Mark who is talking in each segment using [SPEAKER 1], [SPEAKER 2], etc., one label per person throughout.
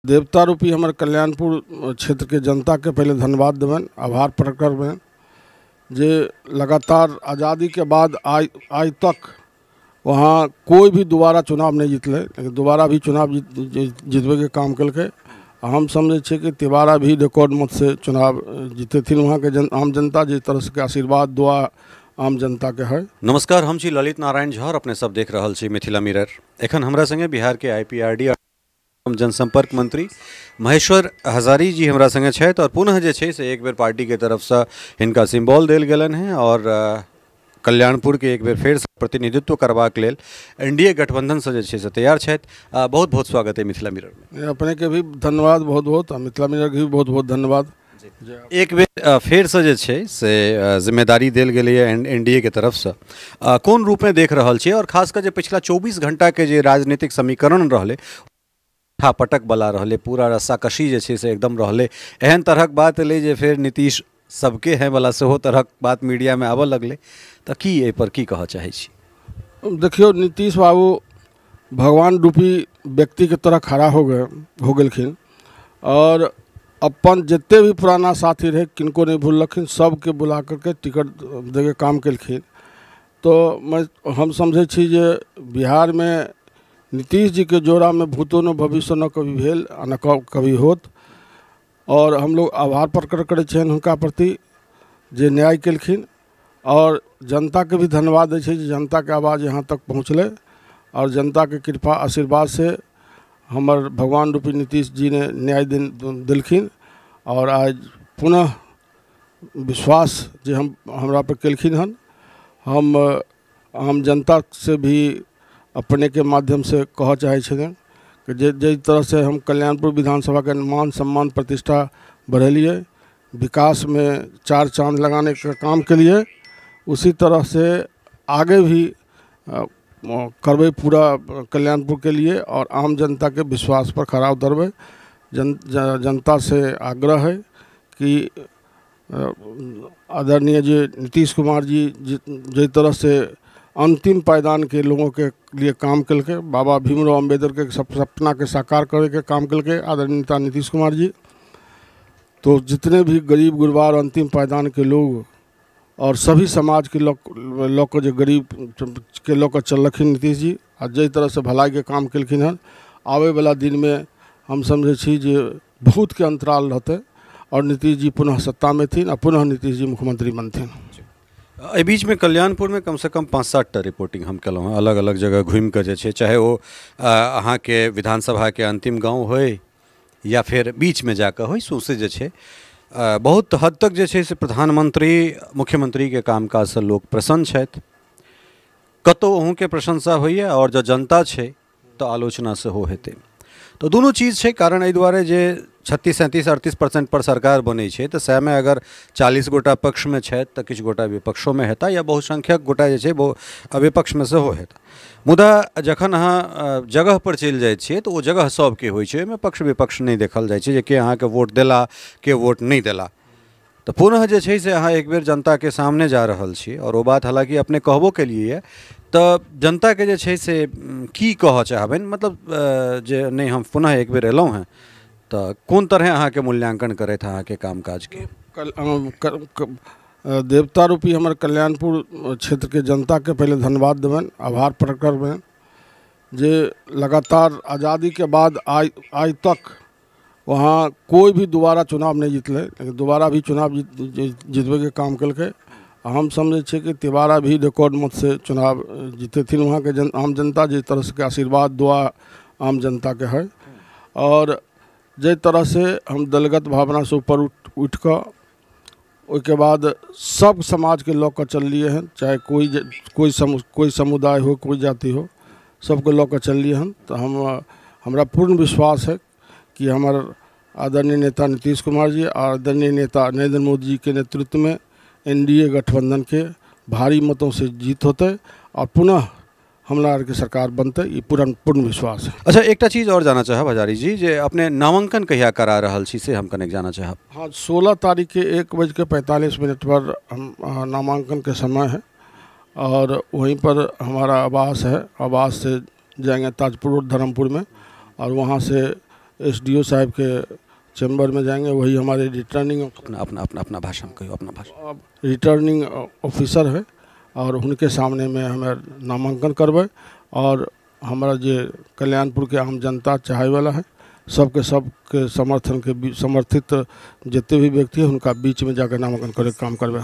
[SPEAKER 1] देवता रूपी हमारे कल्याणपुर क्षेत्र के जनता के पहले धन्यवाद देवन, आभार प्रकट करवें जे लगातार आज़ादी के बाद आज तक वहाँ कोई भी दोबारा चुनाव नहीं जीतले, लेकिन दोबारा भी चुनाव जीतवे के काम कल के। हम समझे छे कि तिवारा भी रिकॉर्ड मत से चुनाव जीते थी। वहाँ के आम जनता जिस तरह से आशीर्वाद दुआ आम जनता के है।
[SPEAKER 2] नमस्कार, हम छी ललित नारायण झा और अपने सब देख रहल छी मिथिला मिरर। एखन हमरा संगे बिहार के IPRD जनसंपर्क मंत्री महेश्वर हजारी जी हमरा संगे छथि और पुनः जे छै से एक बेर पार्टी के तरफ से हिनका सिम्बॉल देल गेलन हैं और कल्याणपुर के एक बेर फेर प्रतिनिधित्व करबाक लेल NDA गठबंधन से जे छै से तैयार छथि। बहुत बहुत स्वागत है मिथिला मिरर में।
[SPEAKER 1] अपने के भी धन्यवाद बहुत बहुत, मिथिला मिरर के भी बहुत बहुत धन्यवाद।
[SPEAKER 2] एक बेर फेर से जे छै से जिम्मेदारी देल गेलै NDA के तरफ से कोन रूप में देख रहल छियै और खासकर जे पिछला 24 घंटा के जे राजनीतिक समीकरण रहले पटक बला रहले, पूरा रस्साकशी जे छै से एकदम रहले, एहन तरहक बात एलै जे फेर नीतीश सबके हैं वाला सेहो तरहक बात मीडिया में आबऽ लगलै, तो की एहि पर की कहऽ चाहै छी?
[SPEAKER 1] देखियो, नीतीश बाबू भगवान रूपी व्यक्ति के तरह खड़ा हो गेलखिन और अपन जितने भी पुराना साथी रहे किनको नहीं भूलखिन, सबके बुला करके टिकट देके काम केलखिन। तो हम समझे छी जे बिहार में नीतीश जी के जोड़ा में भूतो न भविष्य न कभी भेल न कभी होत, और हम लोग आभार प्रकट करे छन उनका प्रति जे न्याय केलखिन और जनता के भी धन्यवाद दे छै जे जनता के आवाज़ यहाँ तक पहुँचले और जनता के कृपा आशीर्वाद से हमर भगवान रूपी नीतीश जी ने न्याय दिलखिन और आज पुनः विश्वास जे हमरा पर केलखिन हन। हम आम जनता से भी अपने के माध्यम से कह चाहे छें कि जिस तरह से हम कल्याणपुर विधानसभा के मान सम्मान प्रतिष्ठा बढ़ेलिए, विकास में 4 चांद लगाने का काम के लिए, उसी तरह से आगे भी करवे पूरा कल्याणपुर के लिए और आम जनता के विश्वास पर खरा उतरवे। जनता से आग्रह है कि आदरणीय जी नीतीश कुमार जी जिस तरह से अंतिम पायदान के लोगों के लिए काम कल के, बाबा भीमराव अम्बेडकर के सपना के साकार करे के काम कल के आदरणीय नेता नीतीश कुमार जी, तो जितने भी गरीब गुरबार अंतिम पायदान के लोग और सभी समाज के लोग जो गरीब के लोग चलखिन नीतीश जी और जिस तरह से भलाई के काम केलखिन हन, आवे वाला दिन में हम समझे छी जे बहुत के अंतराल रहते और नीतीश जी पुनः सत्ता में थी और पुनः नीतीश जी मुख्यमंत्री बनथिन।
[SPEAKER 2] एहि बीच में कल्याणपुर में कम से कम 5-7 टा रिपोर्टिंग हम केलहुँ, अलग अलग जगह घूम कर जे छै, चाहे वो अहाँ के विधानसभा के अंतिम गाँव होय या फिर बीच में जाकर होय, सौंसे जे छै बहुत हद तक जे छै से प्रधानमंत्री मुख्यमंत्री के कामकाज से लोग प्रसन्न छथि। कतौ अहूँ के प्रशंसा होइए और जो जनता छै तो आलोचना से हो हेतै, तो दोनों चीज़ छै। कारण एहि दुआरे जे 36-37-38% पर सरकार बनै छै तो सएमे अगर 40 गोटा पक्ष में छथि तो किछु गोटा विपक्षों में हेता या बहुसंख्यक गोटा जे छै विपक्ष में सेहो हेता। मुदा जखन अहाँ जगह पर चलि जाइ छियै तो वो जगह सबके होइ छै, ओहिमे पक्ष विपक्ष नहीं देखल जाइ छै जे के अहाँके वोट देला के वोट नहीं देला। तो पुनः जे छै से अहाँ एक बेर जनता के सामने जा रहल छी और वो बात हालांकि अपने कहबो केलिए तो जनता के जे छै से की कहऽ चाहबनि, मतलब जे नहीं हम पुनः एक बेर एलहुँ हैं तो कोन तरह अहाँ के मूल्यांकन करैत अहाँ के कामकाज के?
[SPEAKER 1] देवता रूपी हमारे कल्याणपुर क्षेत्र के जनता के पहले धन्यवाद देवन, आभार प्रकट करवें जे लगातार आज़ादी के बाद आज तक वहाँ कोई भी दोबारा चुनाव नहीं जीतले, लेकिन दोबारा भी चुनाव जीतवे के काम कल के। हम समझे छे कि तिवारा भी रिकॉर्ड मत से चुनाव जीते थी। वहाँ के आम जनता जिस तरह से आशीर्वाद दुआ आम जनता के है और जिस तरह से हम दलगत भावना से ऊपर उठ कर उसके बाद सब समाज के लोग चल लिए हैं, चाहे कोई समुदाय हो, कोई जाति हो, सबको लोग चल लिए हैं। तो हमरा पूर्ण विश्वास है कि हमारे आदरणीय नेता नीतीश कुमार जी और आदरणीय नेता नरेंद्र मोदी जी के नेतृत्व में NDA गठबंधन के भारी मतों से जीत होते और पुनः हमरा के सरकार बनते, ये पूर्ण विश्वास है।
[SPEAKER 2] अच्छा, एक चीज़ और जाना चाहब हजारी जी, जे अपने नामांकन कहिया करा रहल छी से हम कनेक जाना चाहब।
[SPEAKER 1] हाँ, 16 तारीख के 1:45 पर हम नामांकन के समय है और वहीं पर हमारा आवास है। आवास से जाएंगे ताजपुर धर्मपुर में और वहाँ से एसडीओ साहब के चैम्बर में जाएंगे, वही हमारे रिटर्निंग
[SPEAKER 2] अपना अपना अपना अपना भाषा में कहियो, अपना भाषा।
[SPEAKER 1] रिटर्निंग ऑफिसर है और उनके सामने में हमें नामांकन करबै और हमारा जो कल्याणपुर के आम जनता चाहे वाला है सबके समर्थन के समर्थित जितने भी व्यक्ति है उनका बीच में जाकर नामांकन करे काम करबै।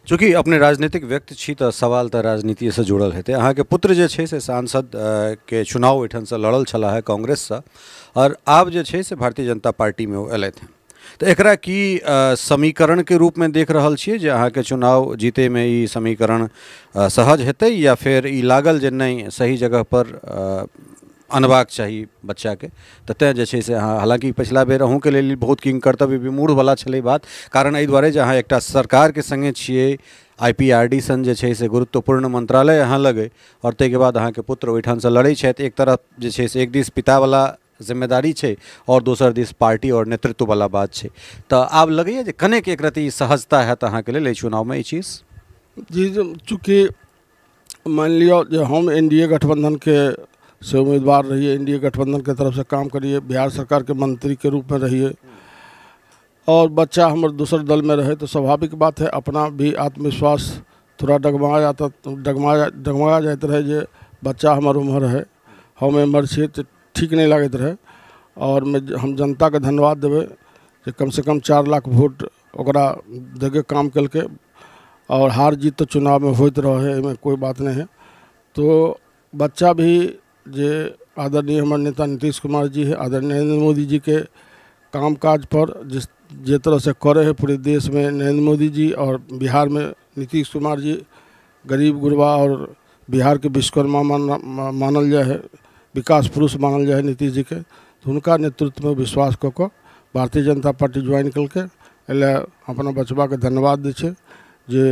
[SPEAKER 2] चूँकि अपने राजनीतिक व्यक्ति छी तो सवाल तो राजनीति से जुड़ल हेतै। अहाँ के पुत्र जे छै से सांसद के चुनाव ओहिठाम से लड़ल छला है कांग्रेस से, और आब जे छै से भारतीय जनता पार्टी में वो एलथि हैं, तो एकरा की समीकरण के रूप में देख रहल छियै जे अहाँ के चुनाव जीते में ई समीकरण सहज हेतै, या फिर ई लागल जे नहीं सही जगह पर अनबाक चाही बच्चा के, तो तैं जे छै से अहाँ, हालांकि पिछला बेर अहूँ के लेल बहुत किंग कर्तव्य विमूढ़ वाला छलै बात, कारण एहि दुआरे जे अहाँ एकटा सरकार के संगे छियै, IPRD सन जे छै से गुरुत्वपूर्ण मंत्रालय अहाँ लगे, और ताहि के बाद अहाँ के पुत्र ओहिठाम से लड़ै छथि। एक तरफ जे छै से एक दिस पिता वाला जिम्मेदारी छै और दोसर दिस पार्टी और नेतृत्व वाला बात छै, तो आब लगैए जे कनेक एक रति सहजता हैत अहाँ के लेल एहि चुनाव में ई चीज।
[SPEAKER 1] जी, चूँकि मान लियो जो हम NDA गठबंधन के से उम्मीदवार रहिए, NDA गठबंधन के तरफ से काम करिए, बिहार सरकार के मंत्री के रूप में रहिए, और बच्चा हमारे दूसरे दल में रहे, तो स्वाभाविक बात है अपना भी आत्मविश्वास थोड़ा डगमगा जाते रहे जे बच्चा हमार उम्र है, हम एम्हर छिए तो ठीक नहीं लागत रहे। और हम जनता के धन्यवाद देवे कि कम से कम 4 लाख वोट ओकरा देके काम कल, और हार जीत तो चुनाव में होते रहे, इसमें कोई बात नहीं है। तो बच्चा भी जे आदरणीय हमारे नेता नीतीश कुमार जी है, आदरणीय नरेंद्र मोदी जी के कामकाज पर जिस तरह से करे है पूरे देश में नरेंद्र मोदी जी, और बिहार में नीतीश कुमार जी गरीब गुरबा और बिहार के विश्वकर्मा मानल जाए है, विकास पुरुष मानल जाए है नीतीश जी के, तो उनका नेतृत्व में विश्वास कऽ भारतीय जनता पार्टी ज्वाइन करके एल अपना बचवा के धन्यवाद दै छै जे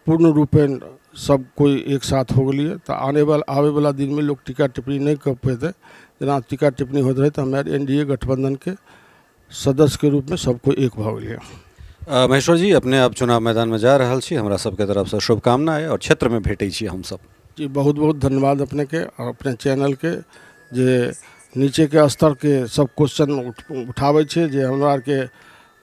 [SPEAKER 1] पूर्ण रूपेण सब कोई एक साथ हो गई। तो आने वाला दिन में लोग टीका टिप्पणी नहीं कर पाते, जना टीका टिप्पणी होते रहे, तो हमारे NDA गठबंधन के सदस्य के रूप में सबको एक भाव लिया।
[SPEAKER 2] महेश्वर जी, अपने आप चुनाव मैदान में जा रहा छी, हमरा सबके तरफ से शुभकामना है, और क्षेत्र में भेटै छी हम सब।
[SPEAKER 1] जी, बहुत बहुत धन्यवाद अपने के और अपने चैनल के, जे नीचे के स्तर के सब क्वेश्चन उठावे छे, जे हमरा के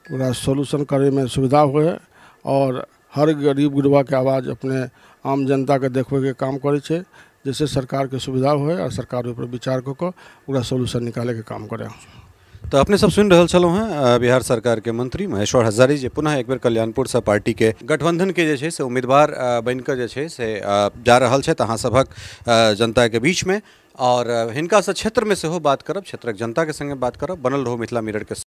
[SPEAKER 1] पूरा सोल्यूशन करे में सुविधा होए, और हर गरीब गुरबा के आवाज़ अपने आम जनता के देखबे के काम करे छे, जैसे सरकार के सुविधा होए और सरकार ऊपर विचार कऽ पूरा सोल्यूशन निकाले के काम करे।
[SPEAKER 2] तो अपने सब सुन रहल छलहुँ हैं बिहार सरकार के मंत्री महेश्वर हजारी जी पुनः एक बेर कल्याणपुर से पार्टी के गठबंधन के जे छै से उम्मीदवार बनकर जे छै से जा रहल छथि अहाँ सभक जनता के बीच में, और हिनका से क्षेत्र में सेहो बात करब, क्षेत्रक जनता के संगे बात करब। बनल रहू मिथिला मिरर के।